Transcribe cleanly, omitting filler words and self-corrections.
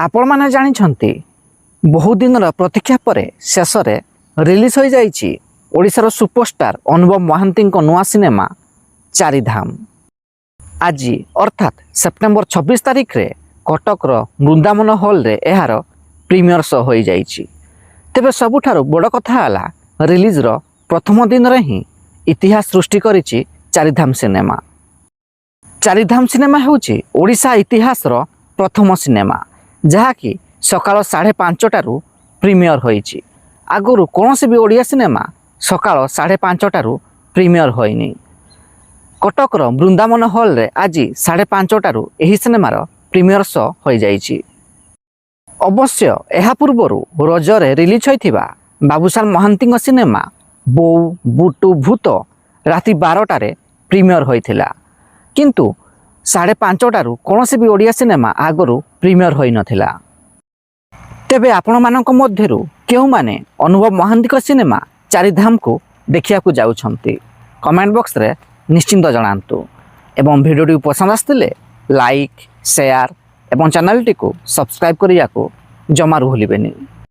ଆପଣମାନେ ଜାଣିଛନ୍ତି ବହୁ ଦିନର ପ୍ରତୀକ୍ଷା ପରେ ଶେଷରେ ରିଲିଜ୍ ହୋଇଯାଇଛି ଓଡ଼ିଶାର ସୁପରଷ୍ଟାର ଅନୁଭବ ମହାନ୍ତିଙ୍କ ନୂଆ ସିନେମା ଚାରିଧାମ। ଆଜି ଅର୍ଥାତ୍ ସେପ୍ଟେମ୍ବର 26 ତାରିଖରେ କଟକର ବୃନ୍ଦାବନ ହଲ୍ରେ ଏହାର ପ୍ରିମିୟର ଶୋ ହୋଇଯାଇଛି। ତେବେ ସବୁଠାରୁ ବଡ଼ କଥା ହେଲା ରିଲିଜ୍ର ପ୍ରଥମ ଦିନରେ ହିଁ ଇତିହାସ ସୃଷ୍ଟି କରିଛି ଚାରିଧାମ ସିନେମା। ଚାରିଧାମ ସିନେମା ହେଉଛି ଓଡ଼ିଶା ଇତିହାସର ପ୍ରଥମ ସିନେମା, ଯାହାକି ସକାଳ 5:30ଟାରୁ ପ୍ରିମିୟର ହୋଇଛି। ଆଗରୁ କୌଣସି ବି ଓଡ଼ିଆ ସିନେମା ସକାଳ 5:30ଟାରୁ ପ୍ରିମିୟର ହୋଇନି। କଟକର ବୃନ୍ଦାବନ ହଲ୍ରେ ଆଜି 5:30ଟାରୁ ଏହି ସିନେମାର ପ୍ରିମିୟର ଶୋ ହୋଇଯାଇଛି। ଅବଶ୍ୟ ଏହା ପୂର୍ବରୁ ରଜରେ ରିଲିଜ୍ ହୋଇଥିବା ବାବୁସାନ ମହାନ୍ତିଙ୍କ ସିନେମା ବୋଉ ବୁଟୁ ଭୂତ ରାତି 12ଟାରେ ପ୍ରିମିୟର ହୋଇଥିଲା। କିନ୍ତୁ 5:30ଟାରୁ କୌଣସି ବି ଓଡ଼ିଆ ସିନେମା ଆଗରୁ ପ୍ରିମିୟର ହୋଇନଥିଲା। ତେବେ ଆପଣମାନଙ୍କ ମଧ୍ୟରୁ କେଉଁମାନେ ଅନୁଭବ ମହାନ୍ତିଙ୍କ ସିନେମା ଚାରିଧାମକୁ ଦେଖିବାକୁ ଯାଉଛନ୍ତି କମେଣ୍ଟ ବକ୍ସରେ ନିଶ୍ଚିନ୍ତ ଜଣାନ୍ତୁ। ଏବଂ ଭିଡ଼ିଓଟି ପସନ୍ଦ ଆସିଥିଲେ ଲାଇକ୍, ସେୟାର ଏବଂ ଚ୍ୟାନେଲଟିକୁ ସବସ୍କ୍ରାଇବ୍ କରିବାକୁ ଜମାରୁ ଭୁଲିବେନି।